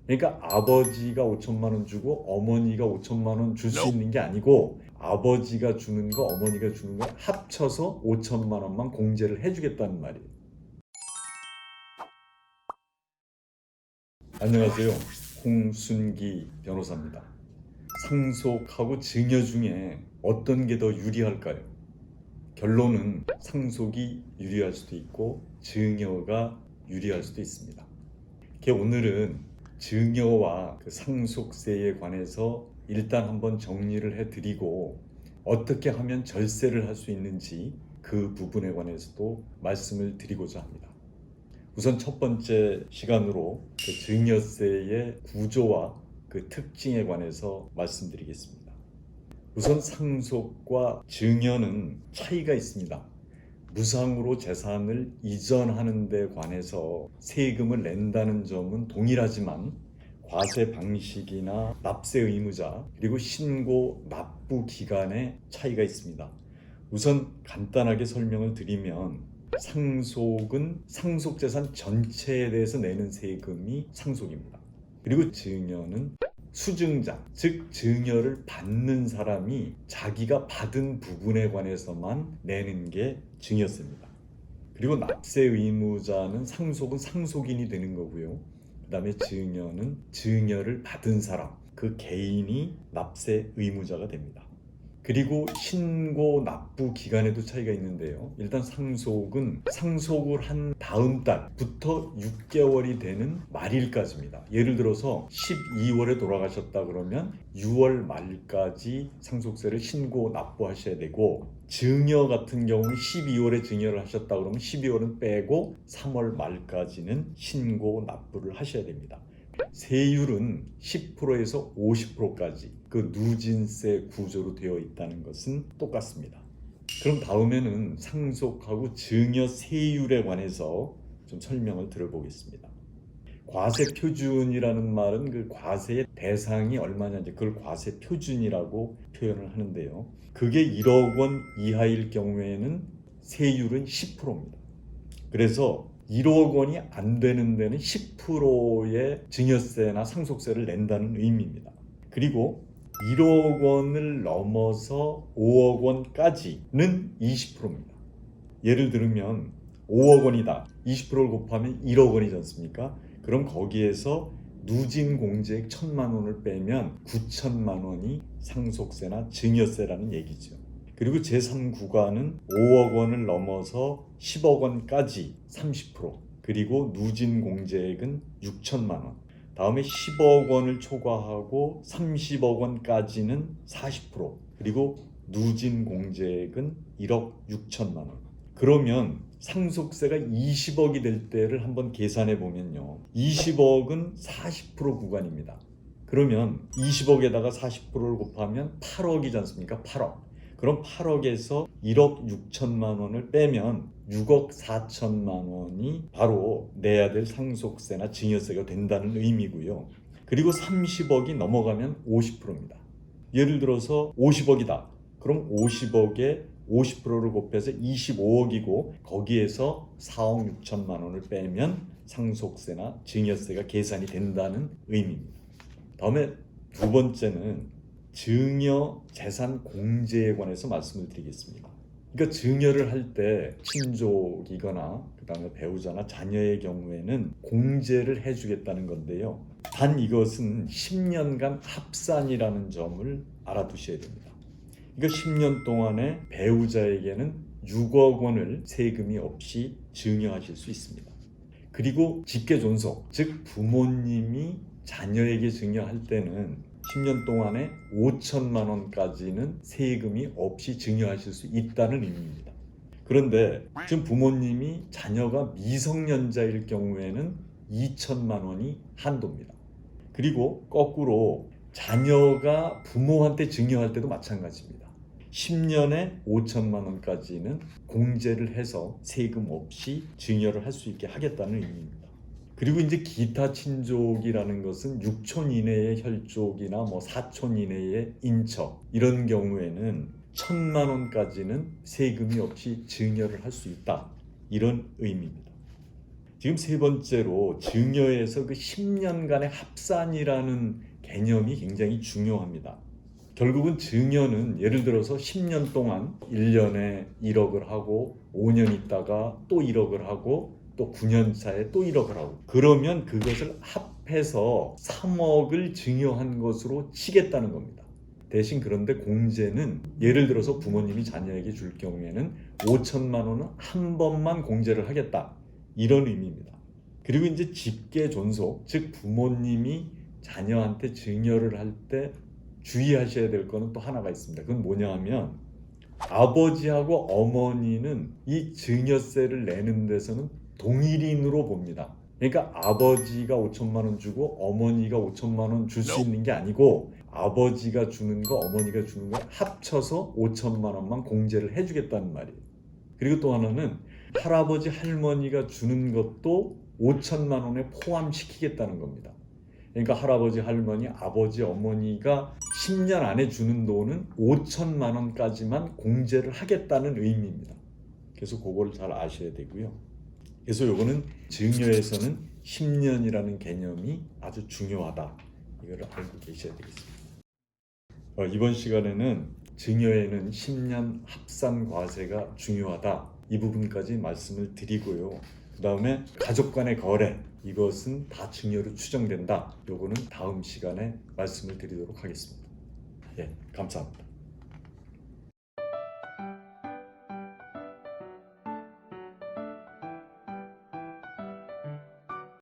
그러니까 아버지가 5천만 원 주고 어머니가 5천만 원 줄 수 있는 게 아니고 아버지가 주는 거 어머니가 주는 거 합쳐서 5천만 원만 공제를 해주겠다는 말이에요. 안녕하세요. 홍순기 변호사입니다. 상속하고 증여 중에 어떤 게 더 유리할까요? 결론은 상속이 유리할 수도 있고 증여가 유리할 수도 있습니다. 오늘은 증여와 상속세에 관해서 일단 한번 정리를 해드리고 어떻게 하면 절세를 할 수 있는지 그 부분에 관해서도 말씀을 드리고자 합니다. 우선 첫 번째 시간으로 증여세의 구조와 그 특징에 관해서 말씀드리겠습니다. 우선 상속과 증여는 차이가 있습니다. 무상으로 재산을 이전하는 데 관해서 세금을 낸다는 점은 동일하지만 과세 방식이나 납세 의무자 그리고 신고 납부 기간의 차이가 있습니다. 우선 간단하게 설명을 드리면 상속은 상속재산 전체에 대해서 내는 세금이 상속입니다. 그리고 증여는 수증자, 즉 증여를 받는 사람이 자기가 받은 부분에 관해서만 내는 게 증여세입니다. 그리고 납세 의무자는 상속은 상속인이 되는 거고요. 그 다음에 증여는 증여를 받은 사람, 그 개인이 납세 의무자가 됩니다. 그리고 신고 납부 기간에도 차이가 있는데요. 일단 상속은 상속을 한 다음 달부터 6개월이 되는 말일까지입니다. 예를 들어서 12월에 돌아가셨다 그러면 6월 말까지 상속세를 신고 납부하셔야 되고, 증여 같은 경우는 12월에 증여를 하셨다 그러면 12월은 빼고 3월 말까지는 신고 납부를 하셔야 됩니다. 세율은 10%에서 50%까지 그 누진세 구조로 되어 있다는 것은 똑같습니다. 그럼 다음에는 상속하고 증여 세율에 관해서 좀 설명을 들어보겠습니다. 과세 표준이라는 말은 그 과세의 대상이 얼마냐, 그걸 과세 표준이라고 표현을 하는데요. 그게 1억 원 이하일 경우에는 세율은 10%입니다. 그래서 1억 원이 안 되는 데는 10%의 증여세나 상속세를 낸다는 의미입니다. 그리고 1억 원을 넘어서 5억 원까지는 20%입니다. 예를 들면 5억 원이다. 20%를 곱하면 1억 원이지 않습니까? 그럼 거기에서 누진 공제액 1,000만 원을 빼면 9천만 원이 상속세나 증여세라는 얘기죠. 그리고 제3구간은 5억 원을 넘어서 10억 원까지 30%, 그리고 누진 공제액은 6천만 원, 다음에 10억 원을 초과하고 30억 원까지는 40%, 그리고 누진 공제액은 1억 6천만 원. 그러면 상속세가 20억이 될 때를 한번 계산해 보면요, 20억은 40% 구간입니다. 그러면 20억에다가 40%를 곱하면 8억이지 않습니까? 8억. 그럼 8억에서 1억 6천만 원을 빼면 6억 4천만 원이 바로 내야 될 상속세나 증여세가 된다는 의미고요. 그리고 30억이 넘어가면 50%입니다. 예를 들어서 50억이다. 그럼 50억에 50%를 곱해서 25억이고 거기에서 4억 6천만 원을 빼면 상속세나 증여세가 계산이 된다는 의미입니다. 다음에 두 번째는 증여 재산 공제에 관해서 말씀을 드리겠습니다. 그러니까 증여를 할 때 친족이거나 그다음에 배우자나 자녀의 경우에는 공제를 해주겠다는 건데요. 단 이것은 10년간 합산이라는 점을 알아두셔야 됩니다. 그러니까 10년 동안에 배우자에게는 6억 원을 세금이 없이 증여하실 수 있습니다. 그리고 직계존속, 즉 부모님이 자녀에게 증여할 때는 10년 동안에 5천만 원까지는 세금이 없이 증여하실 수 있다는 의미입니다. 그런데 지금 부모님이 자녀가 미성년자일 경우에는 2천만 원이 한도입니다. 그리고 거꾸로 자녀가 부모한테 증여할 때도 마찬가지입니다. 10년에 5천만 원까지는 공제를 해서 세금 없이 증여를 할 수 있게 하겠다는 의미입니다. 그리고 이제 기타 친족이라는 것은 6촌 이내의 혈족이나 뭐 4촌 이내의 인척, 이런 경우에는 1,000만 원까지는 세금이 없이 증여를 할 수 있다, 이런 의미입니다. 지금 세 번째로 증여에서 그 10년간의 합산이라는 개념이 굉장히 중요합니다. 결국은 증여는 예를 들어서 10년 동안 1년에 1억을 하고 5년 있다가 또 1억을 하고 또 9년 차에 또 1억을 하고 그러면 그것을 합해서 3억을 증여한 것으로 치겠다는 겁니다. 대신 그런데 공제는 예를 들어서 부모님이 자녀에게 줄 경우에는 5천만 원은 한 번만 공제를 하겠다. 이런 의미입니다. 그리고 이제 직계 존속, 즉 부모님이 자녀한테 증여를 할 때 주의하셔야 될 거는 또 하나가 있습니다. 그건 뭐냐 하면 아버지하고 어머니는 이 증여세를 내는 데서는 동일인으로 봅니다. 그러니까 아버지가 5천만 원 주고 어머니가 5천만 원 줄 수 있는 게 아니고 아버지가 주는 거 어머니가 주는 거 합쳐서 5천만 원만 공제를 해주겠다는 말이에요. 그리고 또 하나는 할아버지 할머니가 주는 것도 5천만 원에 포함시키겠다는 겁니다. 그러니까 할아버지 할머니 아버지 어머니가 10년 안에 주는 돈은 5천만 원까지만 공제를 하겠다는 의미입니다. 그래서 그걸 잘 아셔야 되고요. 그래서 요거는 증여에서는 10년이라는 개념이 아주 중요하다. 이거를 알고 계셔야 되겠습니다. 이번 시간에는 증여에는 10년 합산 과세가 중요하다. 이 부분까지 말씀을 드리고요. 그 다음에 가족 간의 거래, 이것은 다 증여로 추정된다. 요거는 다음 시간에 말씀을 드리도록 하겠습니다. 예, 감사합니다.